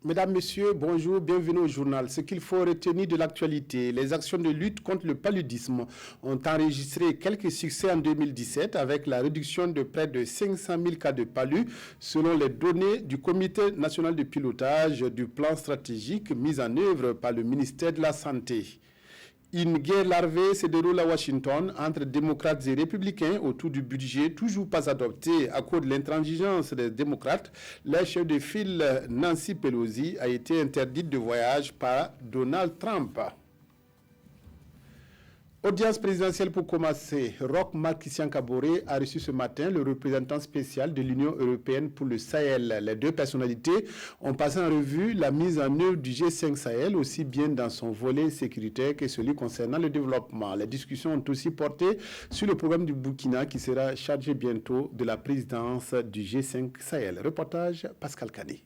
Mesdames, Messieurs, bonjour, bienvenue au journal. Ce qu'il faut retenir de l'actualité, les actions de lutte contre le paludisme ont enregistré quelques succès en 2017 avec la réduction de près de 500 000 cas de palu selon les données du Comité national de pilotage du plan stratégique mis en œuvre par le ministère de la Santé. Une guerre larvée se déroule à Washington entre démocrates et républicains autour du budget toujours pas adopté à cause de l'intransigeance des démocrates. La chef de file Nancy Pelosi a été interdite de voyage par Donald Trump. Audience présidentielle pour commencer. Roch Marc Christian Kaboré a reçu ce matin le représentant spécial de l'Union européenne pour le Sahel. Les deux personnalités ont passé en revue la mise en œuvre du G5 Sahel, aussi bien dans son volet sécuritaire que celui concernant le développement. Les discussions ont aussi porté sur le programme du Burkina qui sera chargé bientôt de la présidence du G5 Sahel. Reportage Pascal Kadi.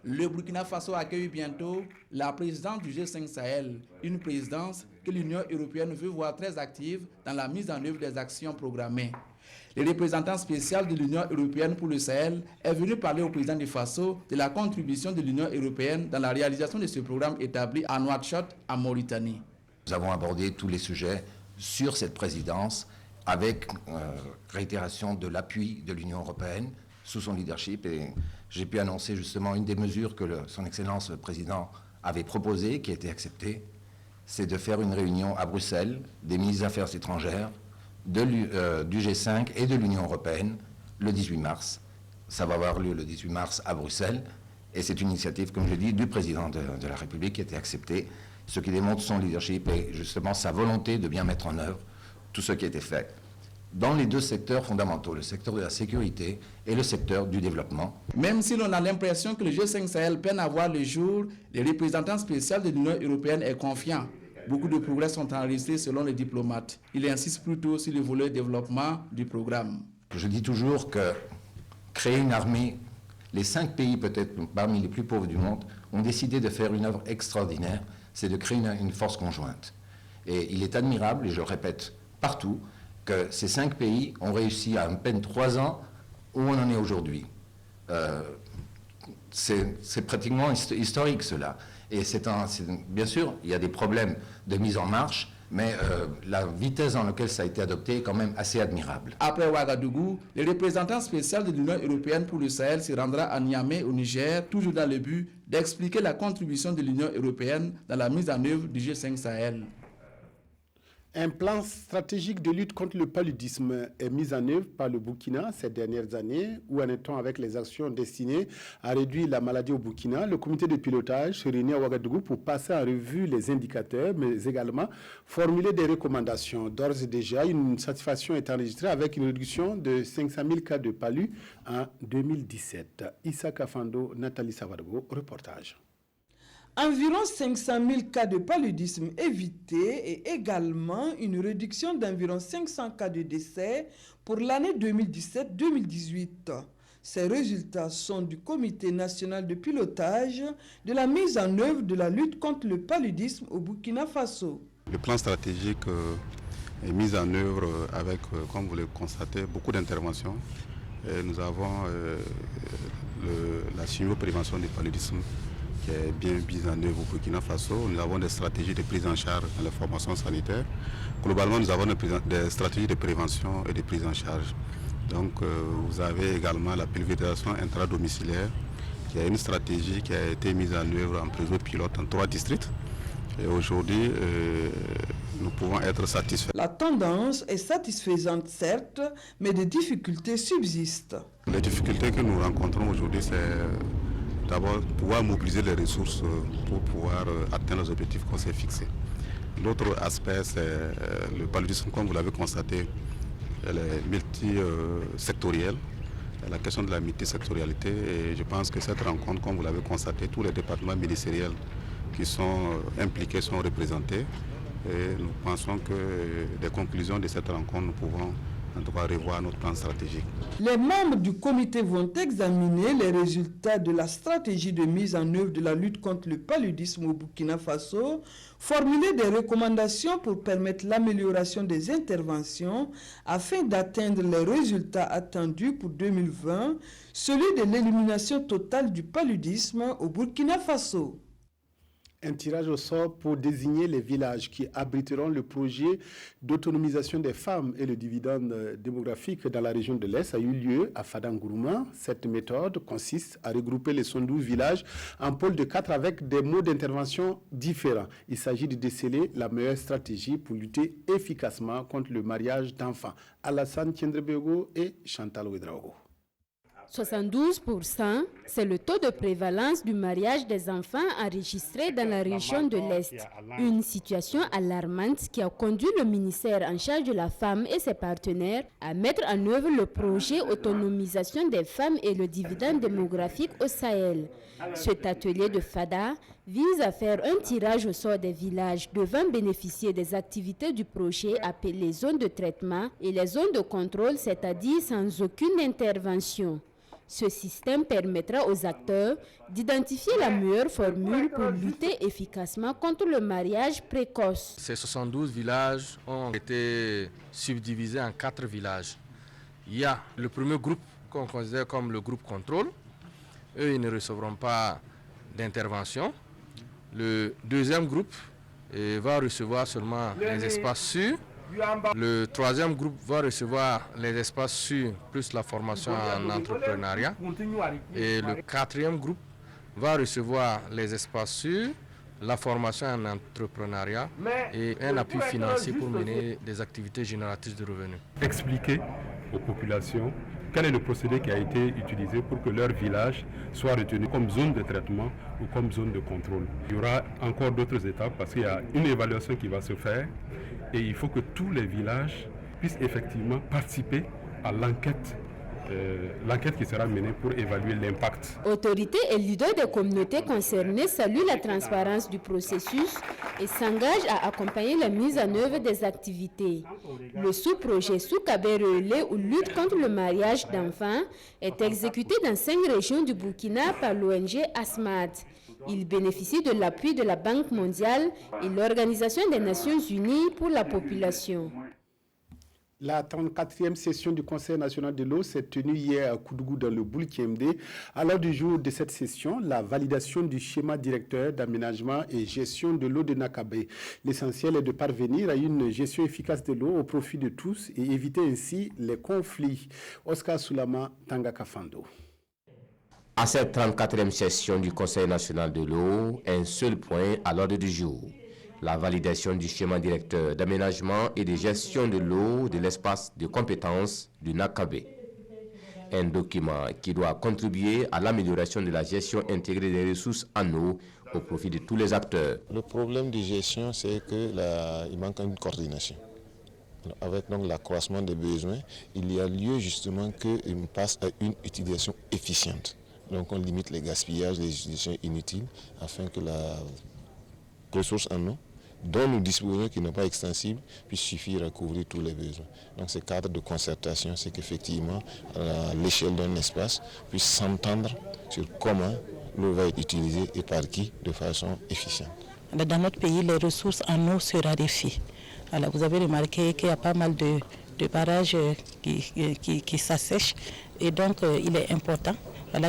Le Burkina Faso accueille bientôt la présidence du G5 Sahel, une présidence que l'Union européenne veut voir très active dans la mise en œuvre des actions programmées. Le représentant spécial de l'Union européenne pour le Sahel est venu parler au président du Faso de la contribution de l'Union européenne dans la réalisation de ce programme établi à Nouakchott, en Mauritanie. Nous avons abordé tous les sujets sur cette présidence avec réitération de l'appui de l'Union européenne sous son leadership, et j'ai pu annoncer justement une des mesures que son Excellence le Président avait proposées, qui a été acceptée, c'est de faire une réunion à Bruxelles des ministres des Affaires étrangères, du G5 et de l'Union européenne le 18 mars. Ça va avoir lieu le 18 mars à Bruxelles, et c'est une initiative, comme je dis, du Président de la République qui a été acceptée, ce qui démontre son leadership et justement sa volonté de bien mettre en œuvre tout ce qui a été fait dans les deux secteurs fondamentaux, le secteur de la sécurité et le secteur du développement. Même si l'on a l'impression que le G5 Sahel peine à voir le jour, le représentant spécial de l'Union européenne est confiant. Beaucoup de progrès sont enregistrés selon les diplomates. Il insiste plutôt sur le volet développement du programme. Je dis toujours que créer une armée, les 5 pays peut-être parmi les plus pauvres du monde ont décidé de faire une œuvre extraordinaire, c'est de créer une force conjointe. Et il est admirable, et je le répète partout, que ces 5 pays ont réussi à peine 3 ans où on en est aujourd'hui. C'est pratiquement historique cela. Et bien sûr, il y a des problèmes de mise en marche, mais la vitesse dans laquelle ça a été adopté est quand même assez admirable. Après Ouagadougou, le représentant spécial de l'Union européenne pour le Sahel se rendra à Niamey au Niger, toujours dans le but d'expliquer la contribution de l'Union européenne dans la mise en œuvre du G5 Sahel. Un plan stratégique de lutte contre le paludisme est mis en œuvre par le Burkina ces dernières années. Où en est-on avec les actions destinées à réduire la maladie au Burkina? Le comité de pilotage se réunit à Ouagadougou pour passer en revue les indicateurs, mais également formuler des recommandations. D'ores et déjà, une satisfaction est enregistrée avec une réduction de 500 000 cas de palu en 2017. Issa Kafando, Nathalie Savargo, reportage. Environ 500 000 cas de paludisme évités et également une réduction d'environ 500 cas de décès pour l'année 2017-2018. Ces résultats sont du Comité national de pilotage de la mise en œuvre de la lutte contre le paludisme au Burkina Faso. Le plan stratégique est mis en œuvre avec, comme vous le constatez, beaucoup d'interventions. Nous avons la chimio-prévention du paludisme qui est bien mise en œuvre au Burkina Faso. Nous avons des stratégies de prise en charge dans les formations sanitaires. Globalement, nous avons des stratégies de prévention et de prise en charge. Donc, vous avez également la pulvérisation intradomiciliaire, qui est une stratégie qui a été mise en œuvre en réseau pilote en 3 districts. Et aujourd'hui, nous pouvons être satisfaits. La tendance est satisfaisante, certes, mais des difficultés subsistent. Les difficultés que nous rencontrons aujourd'hui, c'est d'abord pouvoir mobiliser les ressources pour pouvoir atteindre les objectifs qu'on s'est fixés. L'autre aspect, c'est le paludisme, comme vous l'avez constaté, elle est multisectorielle. La question de la multisectorialité, et je pense que cette rencontre, comme vous l'avez constaté, tous les départements ministériels qui sont impliqués sont représentés. Et nous pensons que des conclusions de cette rencontre, nous pouvons en tout cas revoir notre plan stratégique. Les membres du comité vont examiner les résultats de la stratégie de mise en œuvre de la lutte contre le paludisme au Burkina Faso, formuler des recommandations pour permettre l'amélioration des interventions afin d'atteindre les résultats attendus pour 2020, celui de l'élimination totale du paludisme au Burkina Faso. Un tirage au sort pour désigner les villages qui abriteront le projet d'autonomisation des femmes et le dividende démographique dans la région de l'Est a eu lieu à Fadangourma. Cette méthode consiste à regrouper les 112 villages en pôles de 4 avec des modes d'intervention différents. Il s'agit de déceler la meilleure stratégie pour lutter efficacement contre le mariage d'enfants. Alassane Tiendrebego et Chantal Ouedraogo. 72%, c'est le taux de prévalence du mariage des enfants enregistré dans la région de l'Est. Une situation alarmante qui a conduit le ministère en charge de la femme et ses partenaires à mettre en œuvre le projet autonomisation des femmes et le dividende démographique au Sahel. Cet atelier de FADA vise à faire un tirage au sort des villages devant bénéficier des activités du projet appelées zones de traitement et les zones de contrôle, c'est-à-dire sans aucune intervention. Ce système permettra aux acteurs d'identifier la meilleure formule pour lutter efficacement contre le mariage précoce. Ces 72 villages ont été subdivisés en 4 villages. Il y a le premier groupe qu'on considère comme le groupe contrôle. Eux, ils ne recevront pas d'intervention. Le deuxième groupe va recevoir seulement les espaces sûrs. Le troisième groupe va recevoir les espaces sûrs plus la formation en entrepreneuriat. Et le quatrième groupe va recevoir les espaces sûrs, la formation en entrepreneuriat et un appui financier pour mener des activités génératrices de revenus. Expliquer aux populations quel est le procédé qui a été utilisé pour que leur village soit retenu comme zone de traitement ou comme zone de contrôle. Il y aura encore d'autres étapes parce qu'il y a une évaluation qui va se faire et il faut que tous les villages puissent effectivement participer à l'enquête qui sera menée pour évaluer l'impact. Autorités et leaders des communautés concernées saluent la transparence du processus et s'engagent à accompagner la mise en œuvre des activités. Le sous-projet Soukabé Relais ou lutte contre le mariage d'enfants est exécuté dans 5 régions du Burkina par l'ONG ASMAD. Il bénéficie de l'appui de la Banque mondiale et l'Organisation des Nations unies pour la population. La 34e session du Conseil national de l'eau s'est tenue hier à Koudougou dans le Boul-Kiemdé. À l'heure du jour de cette session, la validation du schéma directeur d'aménagement et gestion de l'eau de Nakabé. L'essentiel est de parvenir à une gestion efficace de l'eau au profit de tous et éviter ainsi les conflits. Oscar Soulama, Tangakafando. À cette 34e session du Conseil national de l'eau, un seul point à l'ordre du jour. La validation du schéma directeur d'aménagement et de gestion de l'eau de l'espace de compétences du Nakabé. Un document qui doit contribuer à l'amélioration de la gestion intégrée des ressources en eau au profit de tous les acteurs. Le problème de gestion, c'est qu'il manque une coordination. Avec donc l'accroissement des besoins, il y a lieu justement qu'on passe à une utilisation efficiente. Donc on limite les gaspillages, les utilisations inutiles, afin que la ressource en eau dont nous disposons, qui n'est pas extensible, puisse suffire à couvrir tous les besoins. Donc ce cadre de concertation, c'est qu'effectivement, à l'échelle d'un espace, puisse s'entendre sur comment l'eau va être utilisée et par qui de façon efficiente. Dans notre pays, les ressources en eau se raréfient. Alors, vous avez remarqué qu'il y a pas mal de barrages qui s'assèchent et donc il est important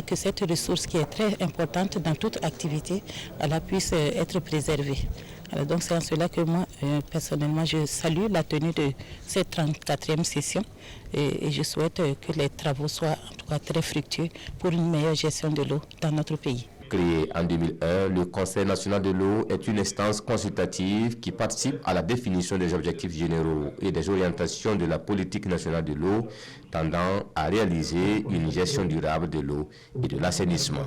que cette ressource qui est très importante dans toute activité puisse être préservée. Alors, donc c'est en cela que moi, personnellement, je salue la tenue de cette 34e session et je souhaite que les travaux soient en tout cas très fructueux pour une meilleure gestion de l'eau dans notre pays. Créé en 2001, le Conseil national de l'eau est une instance consultative qui participe à la définition des objectifs généraux et des orientations de la politique nationale de l'eau tendant à réaliser une gestion durable de l'eau et de l'assainissement.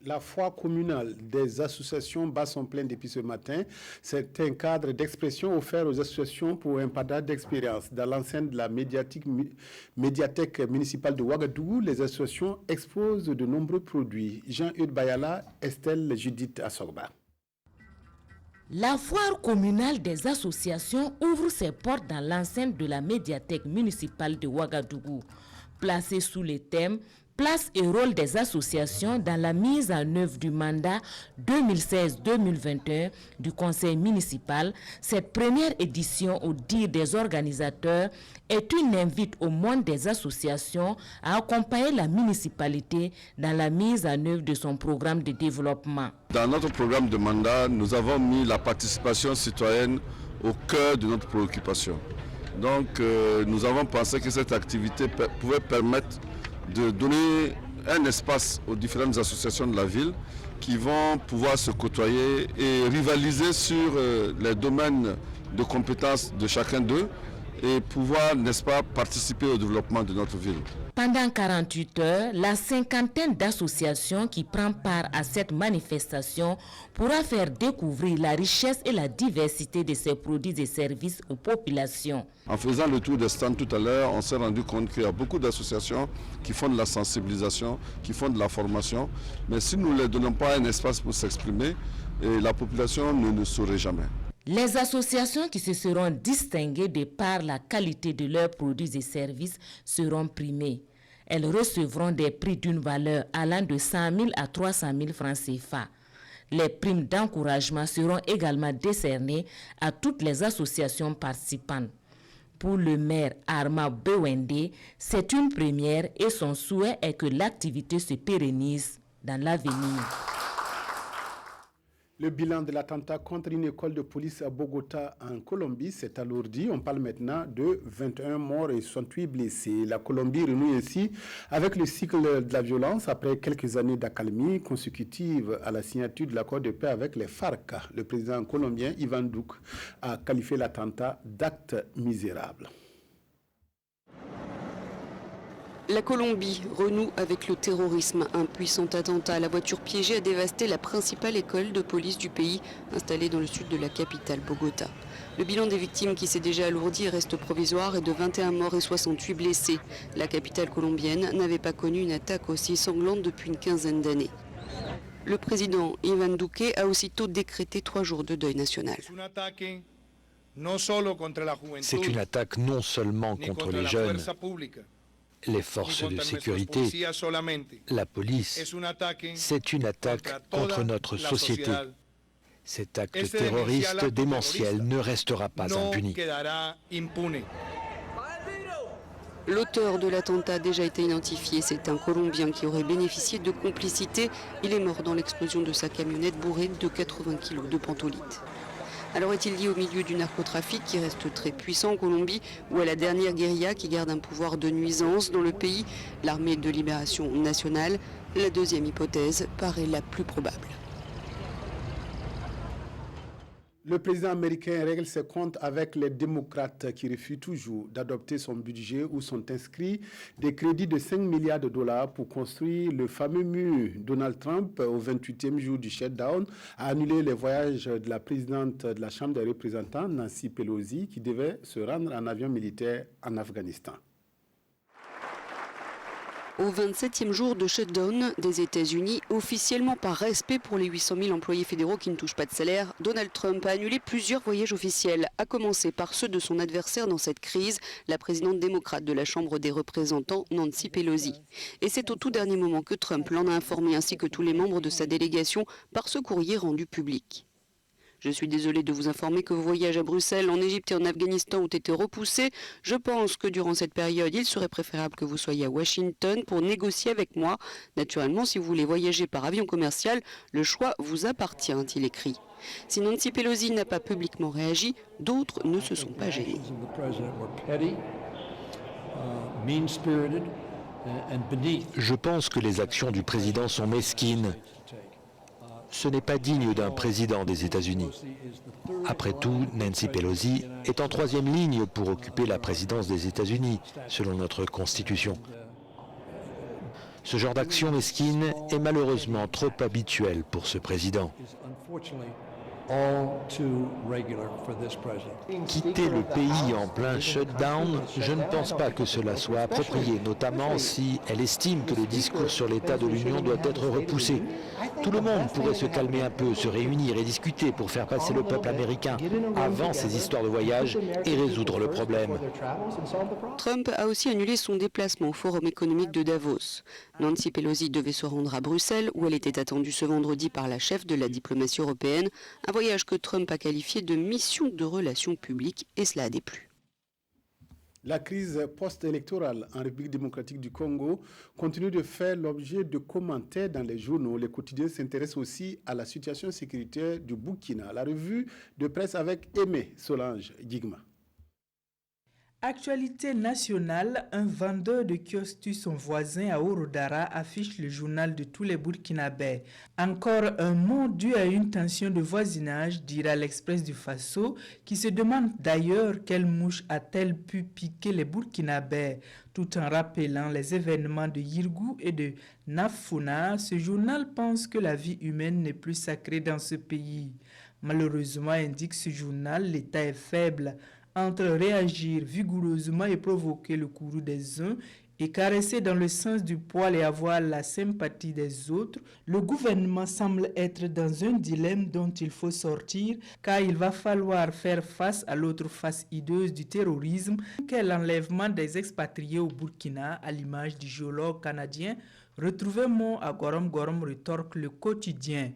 La foire communale des associations bat son plein depuis ce matin. C'est un cadre d'expression offert aux associations pour un partage d'expérience. Dans l'enceinte de la médiathèque municipale de Ouagadougou, les associations exposent de nombreux produits. Jean-Eudes Bayala, Estelle Judith Assorba. La foire communale des associations ouvre ses portes dans l'enceinte de la médiathèque municipale de Ouagadougou. Placée sous le thème « Place et rôle des associations dans la mise en œuvre du mandat 2016-2021 du conseil municipal », cette première édition, au dire des organisateurs, est une invite au monde des associations à accompagner la municipalité dans la mise en œuvre de son programme de développement. Dans notre programme de mandat, nous avons mis la participation citoyenne au cœur de notre préoccupation. Donc nous avons pensé que cette activité pouvait permettre de donner un espace aux différentes associations de la ville qui vont pouvoir se côtoyer et rivaliser sur les domaines de compétences de chacun d'eux et pouvoir, n'est-ce pas, participer au développement de notre ville. Pendant 48 heures, la cinquantaine d'associations qui prend part à cette manifestation pourra faire découvrir la richesse et la diversité de ses produits et services aux populations. En faisant le tour des stands tout à l'heure, on s'est rendu compte qu'il y a beaucoup d'associations qui font de la sensibilisation, qui font de la formation, mais si nous ne leur donnons pas un espace pour s'exprimer, la population ne le saurait jamais. Les associations qui se seront distinguées de par la qualité de leurs produits et services seront primées. Elles recevront des prix d'une valeur allant de 100 000 à 300 000 francs CFA. Les primes d'encouragement seront également décernées à toutes les associations participantes. Pour le maire Arma Bewende, c'est une première et son souhait est que l'activité se pérennise dans l'avenir. Le bilan de l'attentat contre une école de police à Bogota, en Colombie, s'est alourdi. On parle maintenant de 21 morts et 68 blessés. La Colombie renoue ainsi avec le cycle de la violence après quelques années d'accalmie consécutive à la signature de l'accord de paix avec les FARC. Le président colombien Ivan Duque a qualifié l'attentat d'acte misérable. La Colombie renoue avec le terrorisme. Un puissant attentat à la voiture piégée a dévasté la principale école de police du pays, installée dans le sud de la capitale, Bogota. Le bilan des victimes qui s'est déjà alourdi et reste provisoire est de 21 morts et 68 blessés. La capitale colombienne n'avait pas connu une attaque aussi sanglante depuis une quinzaine d'années. Le président Ivan Duque a aussitôt décrété 3 jours de deuil national. C'est une attaque non seulement contre les jeunes, les forces de sécurité, la police, c'est une attaque contre notre société. Cet acte terroriste démentiel ne restera pas impuni. L'auteur de l'attentat a déjà été identifié. C'est un Colombien qui aurait bénéficié de complicité. Il est mort dans l'explosion de sa camionnette bourrée de 80 kg de pentolite. Alors est-il lié au milieu du narcotrafic qui reste très puissant en Colombie ou à la dernière guérilla qui garde un pouvoir de nuisance dans le pays, l'armée de libération nationale? La deuxième hypothèse paraît la plus probable. Le président américain règle ses comptes avec les démocrates qui refusent toujours d'adopter son budget où sont inscrits des crédits de 5 milliards de dollars pour construire le fameux mur. Donald Trump, au 28e jour du shutdown, a annulé les voyages de la présidente de la Chambre des représentants, Nancy Pelosi, qui devait se rendre en avion militaire en Afghanistan. Au 27e jour de shutdown des États-Unis, officiellement par respect pour les 800 000 employés fédéraux qui ne touchent pas de salaire, Donald Trump a annulé plusieurs voyages officiels, à commencer par ceux de son adversaire dans cette crise, la présidente démocrate de la Chambre des représentants, Nancy Pelosi. Et c'est au tout dernier moment que Trump l'en a informé, ainsi que tous les membres de sa délégation, par ce courrier rendu public. Je suis désolé de vous informer que vos voyages à Bruxelles, en Égypte et en Afghanistan ont été repoussés. Je pense que durant cette période, il serait préférable que vous soyez à Washington pour négocier avec moi. Naturellement, si vous voulez voyager par avion commercial, le choix vous appartient, a-t-il écrit. Si Nancy Pelosi n'a pas publiquement réagi, d'autres ne se sont pas gênés. Je pense que les actions du président sont mesquines. Ce n'est pas digne d'un président des États-Unis. Après tout, Nancy Pelosi est en 3e ligne pour occuper la présidence des États-Unis, selon notre Constitution. Ce genre d'action mesquine est malheureusement trop habituel pour ce président. Quitter le pays en plein shutdown, je ne pense pas que cela soit approprié, notamment si elle estime que le discours sur l'état de l'Union doit être repoussé. Tout le monde pourrait se calmer un peu, se réunir et discuter pour faire passer le peuple américain avant ces histoires de voyage et résoudre le problème. Trump a aussi annulé son déplacement au Forum économique de Davos. Nancy Pelosi devait se rendre à Bruxelles, où elle était attendue ce vendredi par la chef de la diplomatie européenne, un voyage que Trump a qualifié de mission de relations publiques, et cela a déplu. La crise post-électorale en République démocratique du Congo continue de faire l'objet de commentaires dans les journaux. Les quotidiens s'intéressent aussi à la situation sécuritaire du Burkina. La revue de presse avec Aimé Solange Digma. Actualité nationale, un vendeur de kiosque tue son voisin à Orodara, affiche le journal de tous les Burkinabés. Encore un mot dû à une tension de voisinage, dira l'Express du Faso, qui se demande d'ailleurs quelle mouche a-t-elle pu piquer les Burkinabés. Tout en rappelant les événements de Yirgou et de Nafuna, ce journal pense que la vie humaine n'est plus sacrée dans ce pays. Malheureusement, indique ce journal, l'état est faible. Entre réagir vigoureusement et provoquer le courroux des uns et caresser dans le sens du poil et avoir la sympathie des autres, le gouvernement semble être dans un dilemme dont il faut sortir, car il va falloir faire face à l'autre face hideuse du terrorisme qu'est l'enlèvement des expatriés au Burkina, à l'image du géologue canadien retrouvé mort à Gorom Gorom, rétorque le quotidien,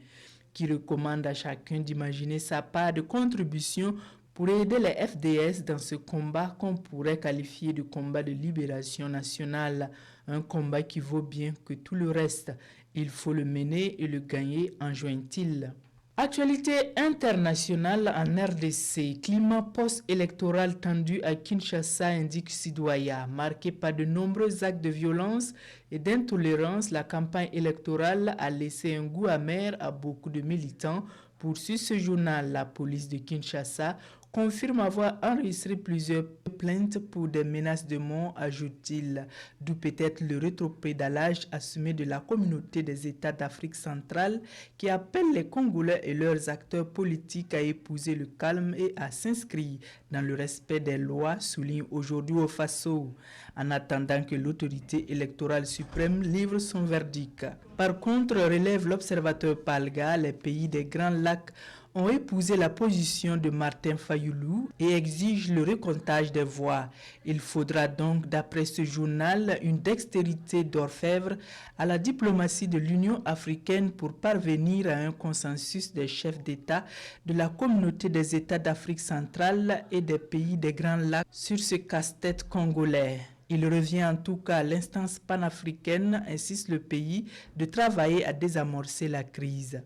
qui recommande à chacun d'imaginer sa part de contribution pour aider les FDS dans ce combat qu'on pourrait qualifier de combat de libération nationale, un combat qui vaut bien que tout le reste. Il faut le mener et le gagner, enjoint-il. Actualité internationale en RDC, climat post-électoral tendu à Kinshasa, indique Sidoya, marqué par de nombreux actes de violence et d'intolérance. La campagne électorale a laissé un goût amer à beaucoup de militants. Poursuit ce journal, la police de Kinshasa confirme avoir enregistré plusieurs plaintes pour des menaces de mort, ajoute-t-il, d'où peut-être le rétropédalage assumé de la communauté des États d'Afrique centrale qui appelle les Congolais et leurs acteurs politiques à épouser le calme et à s'inscrire dans le respect des lois, souligne aujourd'hui au Faso, en attendant que l'autorité électorale suprême livre son verdict. Par contre, relève l'observateur Palga, les pays des Grands Lacs ont épousé la position de Martin Fayoulou et exigent le recomptage des voix. Il faudra donc, d'après ce journal, une dextérité d'orfèvre à la diplomatie de l'Union africaine pour parvenir à un consensus des chefs d'État de la communauté des États d'Afrique centrale et des pays des Grands Lacs sur ce casse-tête congolais. Il revient en tout cas à l'instance panafricaine, insiste le pays, de travailler à désamorcer la crise.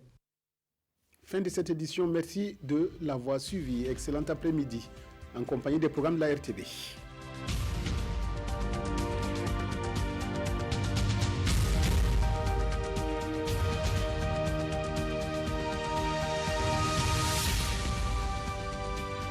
Fin de cette édition, merci de l'avoir suivi. Excellent après-midi en compagnie des programmes de la RTB.